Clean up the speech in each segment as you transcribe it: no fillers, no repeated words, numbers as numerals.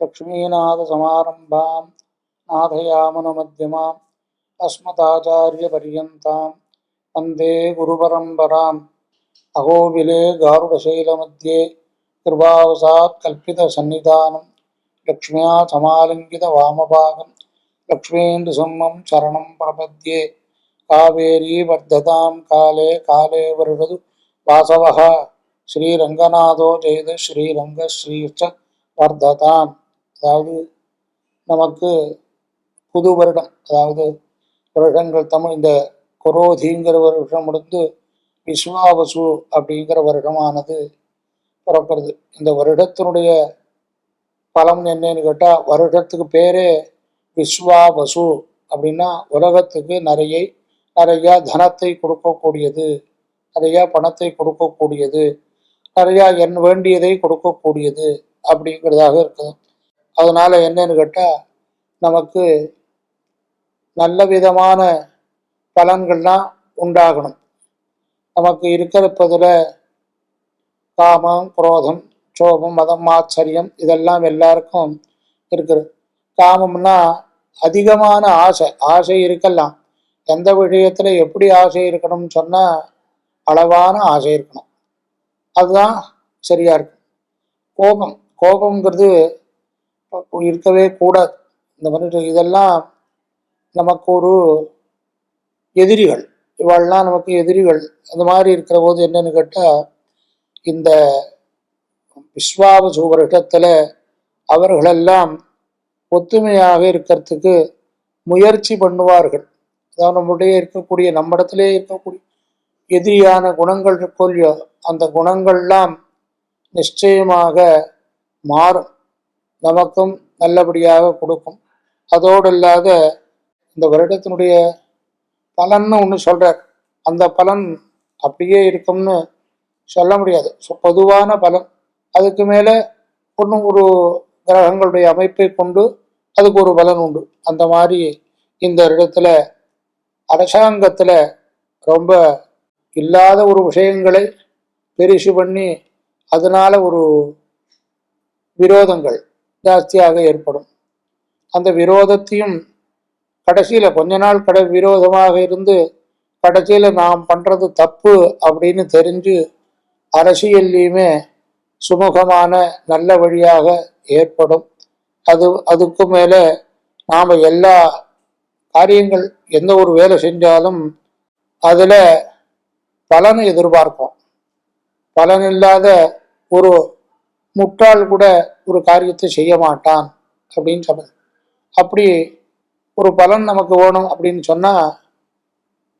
लक्ष्मीनाथसमारम्भां नाथयामनमध्यमाम् अस्मदाचार्यपर्यन्तां वन्दे गुरुपरम्पराम्। अहोबिले गारुडशैलमध्ये कृपावसात् कल्पितसन्निधानं लक्ष्म्या समालिङ्गितवामभागं लक्ष्मीन्दुसिंहं शरणं प्रपद्ये। कावेरी वर्धतां काले काले वर्धतु वासवः ஸ்ரீரங்கநாதோ ஜெயது ஸ்ரீரங்க ஸ்ரீச்ச வர்ததாம். அதாவது நமக்கு புது வருடம், அதாவது வருடங்கள் தமிழ் இந்த குரோதிங்கிற வருஷம் முடிந்து விஸ்வாவசு அப்படிங்கிற வருடமானது பிறக்கிறது. இந்த வருடத்தினுடைய பலம் என்னன்னு கேட்டால், வருடத்துக்கு பேரே விஸ்வாவசு அப்படின்னா உலகத்துக்கு நிறைய தனத்தை கொடுக்கக்கூடியது, நிறைய பணத்தை கொடுக்கக்கூடியது, நிறையா வேண்டியதை கொடுக்கக்கூடியது அப்படிங்கிறதாக இருக்குது. அதனால என்னன்னு கேட்டால், நமக்கு நல்ல விதமான பலன்கள்லாம் உண்டாகணும். நமக்கு இருக்கிறப்பதில் காமம், குரோதம், சோபம், மதம், ஆச்சரியம் இதெல்லாம் எல்லாருக்கும் இருக்குது. காமம்னா அதிகமான ஆசை இருக்கலாம். எந்த விஷயத்தில் எப்படி ஆசை இருக்கணும்னு சொன்னால் அளவான ஆசை இருக்கணும், அதுதான் சரியா இருக்கும். கோபம்ங்கிறது இருக்கவே கூடாது. இந்த மாதிரி இதெல்லாம் நமக்கு ஒரு எதிரிகள், இவாள்லாம் நமக்கு எதிரிகள். அந்த மாதிரி இருக்கிற போது என்னன்னு கேட்டால், இந்த விஸ்வாவசு வருஷத்தில் அவர்களெல்லாம் ஒத்துமையாக இருக்கிறதுக்கு முயற்சி பண்ணுவார்கள். அதாவது நம்மிடத்திலே இருக்கக்கூடிய எதிரியான குணங்கள் இருக்கோல்லையோ, அந்த குணங்கள்லாம் நிச்சயமாக மாறும், நமக்கும் நல்லபடியாக கொடுக்கும். அதோடு இல்லாத இந்த வருடத்தினுடைய பலன்னு ஒன்று சொல்றார். அந்த பலன் அப்படியே இருக்கும்னு சொல்ல முடியாது, பொதுவான பலன். அதுக்கு மேலே ஒன்றும் ஒரு கிரகங்களுடைய அமைப்பை கொண்டு அதுக்கு ஒரு பலன் உண்டு. அந்த மாதிரி இந்த இடத்துல அரசாங்கத்தில் ரொம்ப இல்லாத ஒரு விஷயங்களை பெருசு பண்ணி அதனால ஒரு விரோதங்கள் ஜாஸ்தியாக ஏற்படும். அந்த விரோதத்தையும் கடைசியில் கொஞ்ச நாள் விரோதமாக இருந்து கடைசியில் நாம் பண்ணுறது தப்பு அப்படின்னு தெரிஞ்சு அரசியல்லையுமே சுமூகமான நல்ல வழியாக ஏற்படும். அதுக்கு மேலே நாம் எல்லா காரியங்கள் எந்த ஒரு வேலை செஞ்சாலும் அதில் பலனை எதிர்பார்ப்போம். பலன் இல்லாத ஒரு முட்டாள் கூட ஒரு காரியத்தை செய்ய மாட்டான் அப்படின்னு சொல்றது. அப்படி ஒரு பலன் நமக்கு வேணும் அப்படின்னு சொன்னால்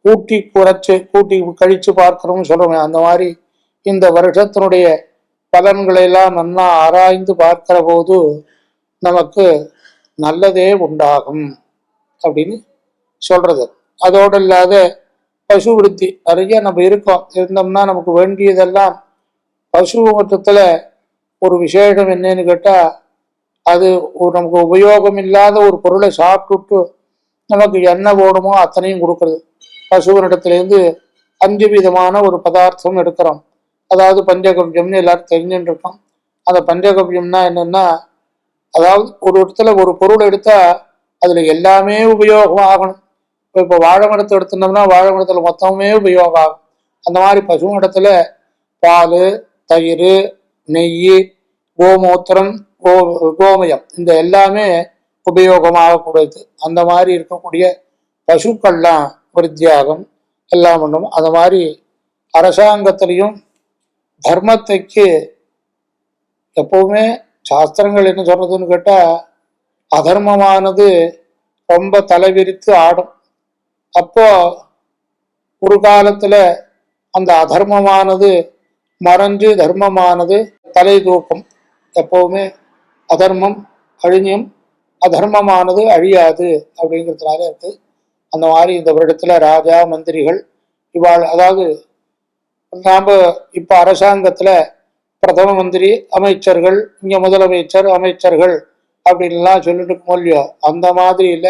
கூட்டி கழித்து பார்க்கிறோம்னு சொல்கிறோமே, அந்த மாதிரி இந்த வருஷத்தினுடைய பலன்களெல்லாம் நன்னா ஆராய்ந்து பார்க்கிற போது நமக்கு நல்லதே உண்டாகும் அப்படின்னு சொல்றது. அதோடு இல்லாத பசு விருத்தி நிறைய நம்ம இருந்தோம்னா நமக்கு வேண்டியதெல்லாம் பசு மட்டத்தில் ஒரு விசேஷம் என்னன்னு கேட்டால், அது நமக்கு உபயோகம் இல்லாத ஒரு பொருளை சாப்பிட்டுட்டு நமக்கு என்ன வேணுமோ அத்தனையும் கொடுக்கறது. பசுவனிடத்துலேருந்து 5 விதமான ஒரு பதார்த்தம் எடுக்கிறோம். அதாவது பஞ்சகவ்யம்னு எல்லாரும் தெரிஞ்சுட்டு இருக்கோம். அந்த பஞ்சகவ்யம்னா என்னன்னா, அதாவது ஒரு இடத்துல ஒரு பொருள் எடுத்தா அதுல எல்லாமே உபயோகம் ஆகணும். இப்போ வாழை மரத்தை எடுத்துட்டோம்னா வாழை மரத்துல மொத்தமே உபயோகம் ஆகும். அந்த மாதிரி பசு இடத்துல பால், தயிர், நெய், கோமூத்திரம், கோமயம் இந்த எல்லாமே உபயோகமாகக்கூடியது. அந்த மாதிரி இருக்கக்கூடிய பசுக்கள்லாம் ஒரு தியாகம் எல்லாம் பண்ணும். அந்த மாதிரி அரசாங்கத்திலையும் தர்மத்தைக்கு எப்பவுமே சாஸ்திரங்கள் என்ன சொல்றதுன்னு கேட்டால், அதர்மமானது ரொம்ப தலைவிரித்து ஆடும். அப்போ ஒரு காலத்துல அந்த அதர்மமானது மறைஞ்சு தர்மமானது தலை தூக்கும். எப்பவுமே அதர்மம் அழிஞ்சும் அதர்மமானது அழியாது அப்படிங்கிறதுனால இருக்கு. அந்த மாதிரி இந்த வருடத்துல ராஜா, மந்திரிகள் அதாவது நாம் இப்போ அரசாங்கத்துல பிரதம மந்திரி, அமைச்சர்கள், இங்க முதலமைச்சர், அமைச்சர்கள் அப்படின்லாம் சொல்லிட்டு இல்லையோ, அந்த மாதிரியில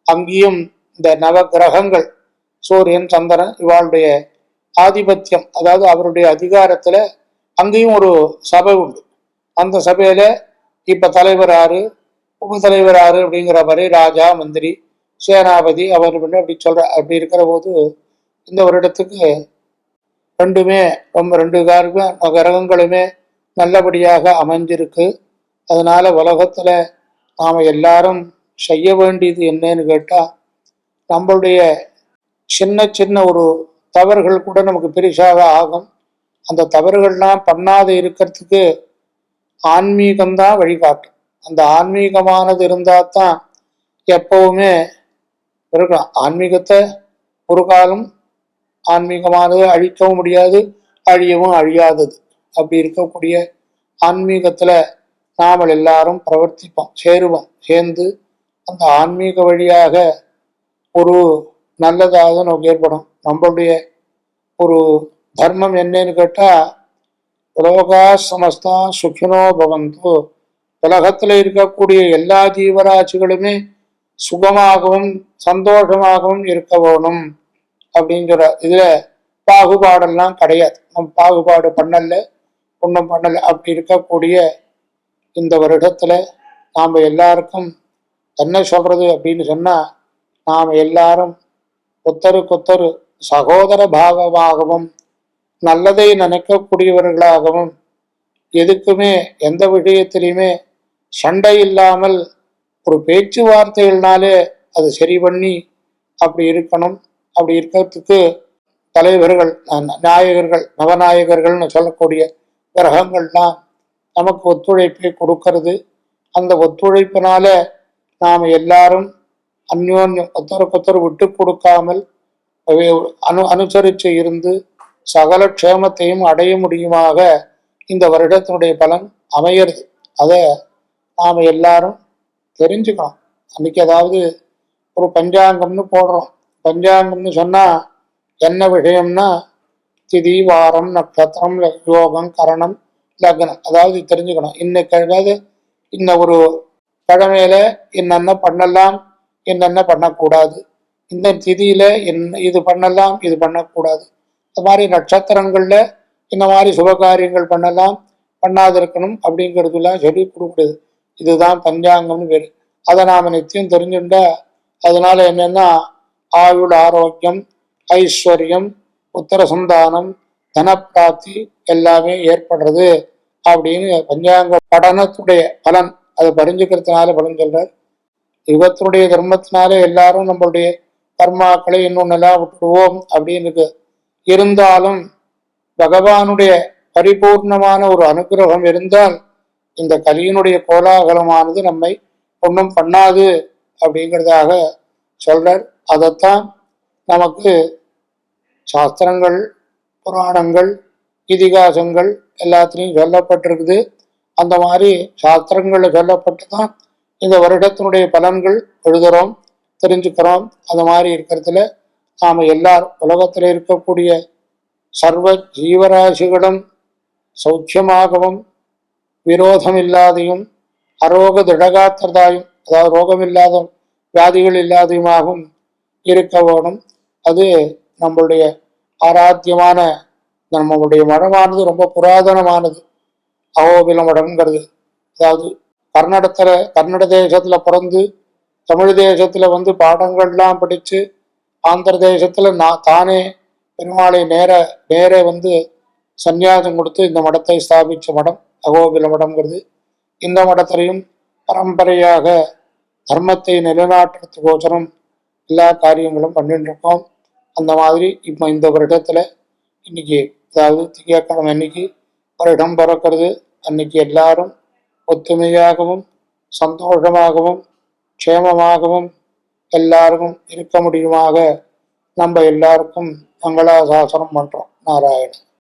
அங்கேயும் இந்த நவகிரகங்கள் சூரியன், சந்திரன் இவாளுடைய ஆதிபத்தியம், அதாவது அவருடைய அதிகாரத்துல அங்கேயும் ஒரு சபை உண்டு. அந்த சபையில இப்ப தலைவர் யாரு, உப தலைவர் யாரு அப்படிங்கிற மாதிரி ராஜா, மந்திரி, சேனாபதி அவர் அப்படி சொல்ற. அப்படி இருக்கிற போது இந்த வருடத்துக்கு ரெண்டுமே ரொம்ப ரெண்டு கிரகங்களுமே நல்லபடியாக அமைஞ்சிருக்கு. அதனால உலகத்துல நாம எல்லாரும் செய்ய வேண்டியது என்னன்னு கேட்டா, நம்மளுடைய சின்ன சின்ன ஒரு தவறுகள் கூட நமக்கு பெருசாக ஆகும். அந்த தவறுகள்லாம் பண்ணாத இருக்கிறதுக்கு ஆன்மீகம்தான் வழிகாட்டும். அந்த ஆன்மீகமானது இருந்தா தான் எப்பவுமே இருக்கலாம். ஆன்மீகத்தை ஒரு காலம் ஆன்மீகமானது அழிக்கவும் முடியாது, அழியவும் அழியாதது. அப்படி இருக்கக்கூடிய ஆன்மீகத்துல நாமல் எல்லாரும் பிரவர்த்திப்போம், சேருவோம். சேர்ந்து அந்த ஆன்மீக வழியாக ஒரு நல்லதாக நமக்கு ஏற்படும். நம்மளுடைய ஒரு தர்மம் என்னன்னு கேட்டா, உலோகா சமஸ்தா சுகினோ பவந்து, உலகத்துல இருக்கக்கூடிய எல்லா ஜீவராசிகளுமே சுகமாகவும் சந்தோஷமாகவும் இருக்க வேணும் அப்படிங்கிற இதுல பாகுபாடெல்லாம் கிடையாது. நம்ம பாகுபாடு பண்ணல, ஒன்றும் பண்ணல. அப்படி இருக்கக்கூடிய இந்த வருடத்துல நாம எல்லாருக்கும் என்ன சொல்றது அப்படின்னு சொன்னா, நாம் எல்லாரும் ஒத்தருக்கொத்தரு சகோதர பாவமாகவும் நல்லதை நினைக்கக்கூடியவர்களாகவும் எதுக்குமே எந்த விஷயத்திலையுமே சண்டை இல்லாமல் ஒரு பேச்சுவார்த்தைகள்னாலே அது சரி பண்ணி அப்படி இருக்கணும். அப்படி இருக்கிறதுக்கு தலைவர்கள், நாயகர்கள், நவநாயகர்கள்னு சொல்லக்கூடிய கிரகங்கள்லாம் நமக்கு ஒத்துழைப்பை கொடுக்கறது. அந்த ஒத்துழைப்பினால நாம் எல்லாரும் அந்யோன்யம் ஒத்தருக்கொத்தர் விட்டு கொடுக்காமல் அனுசரித்து இருந்து சகல க்ஷேமத்தையும் அடைய முடியுமாக இந்த வருடத்தினுடைய பலன் அமையிறது. அதை நாம் எல்லாரும் தெரிஞ்சுக்கணும். அன்னைக்கு அதாவது ஒரு பஞ்சாங்கம்னு போடுறோம். பஞ்சாங்கம்னு சொன்னா என்ன விஷயம்னா, திதி, வாரம், நட்சத்திரம், யோகம், கரணம், லக்னம், அதாவது தெரிஞ்சுக்கணும். இன்னைக்கு இன்ன ஒரு கிழமையில என்னென்ன பண்ணலாம், என்னென்ன பண்ணக்கூடாது, இந்த திதியில இது பண்ணலாம், இது பண்ணக்கூடாது, இந்த மாதிரி நட்சத்திரங்கள்ல இந்த மாதிரி சுபகாரியங்கள் பண்ணலாம், பண்ணாது இருக்கணும் அப்படிங்கிறதுலாம் சொல்லி கொடுக்குறது. இதுதான் பஞ்சாங்கம்னு பேரு. அதை நாம நிச்சயம் தெரிஞ்சுட்டா அதனால என்னன்னா, ஆயுள், ஆரோக்கியம், ஐஸ்வர்யம், உத்தர சந்தானம், தனப்பிராப்தி எல்லாமே ஏற்படுறது அப்படின்னு பஞ்சாங்க படனத்துடைய பலன் அதை பறிஞ்சுக்கிறதுனால பலன் சொல்றார். யுகத்தினுடைய தர்மத்தினாலே எல்லாரும் நம்மளுடைய கர்மாக்களை இன்னொன்னெல்லாம் விட்டுடுவோம் அப்படின்னு இருக்கு. இருந்தாலும் பகவானுடைய பரிபூர்ணமான ஒரு அனுகிரகம் இருந்தால் இந்த கலியினுடைய கோலாகலமானது நம்மை ஒன்றும் பண்ணாது அப்படிங்கிறதாக சொல்றார். அதைத்தான் நமக்கு சாஸ்திரங்கள், புராணங்கள், இதிகாசங்கள் எல்லாத்திலையும் சொல்லப்பட்டிருக்குது. அந்த மாதிரி சாஸ்திரங்களில் சொல்லப்பட்டு தான் இந்த வருடத்தினுடைய பலன்கள் எழுதுகிறோம், தெரிஞ்சுக்கிறோம். அந்த மாதிரி இருக்கிறதுல நாம் எல்லாரும் உலகத்தில் இருக்கக்கூடிய சர்வ ஜீவராசிகளும் சௌக்கியமாகவும் விரோதம் இல்லாதையும் அரோக திடகாத்திரதாயும், அதாவது ரோகமில்லாத வியாதிகள் இல்லாதையுமாகவும் இருக்க வேணும். அது நம்மளுடைய ஆராத்தியமான நம்மளுடைய மடமானது ரொம்ப புராதனமானது. அகோபில மடம்ங்கிறது அதாவது கர்நாடக தேசத்துல பிறந்து தமிழ் தேசத்துல வந்து பாடங்கள்லாம் படிச்சு ஆந்திர தேசத்துல தானே பெருமாளை நேர வந்து சந்நியாசம் கொடுத்து இந்த மடத்தை ஸ்தாபிச்ச மடம் அகோபில மடம்ங்கிறது. இந்த மடத்திலையும் பரம்பரையாக தர்மத்தை நிலைநாட்டுறதுக்கோசரம் எல்லா காரியங்களும் பண்ணிட்டு இருக்கோம். அந்த மாதிரி இப்போ இந்த வருடத்துல இன்னைக்கு அதாவது திங்கட்கிழமை அன்னைக்கு வருடம் பிறக்கிறது. அன்னைக்கு எல்லாரும் ஒத்துமையாகவும் சந்தோஷமாகவும் க்ஷேமமாகவும் எல்லாருக்கும் இருக்க முடியுமாக நம்ம எல்லாருக்கும் மங்களாசாசனம் பண்றோம். நாராயணன்.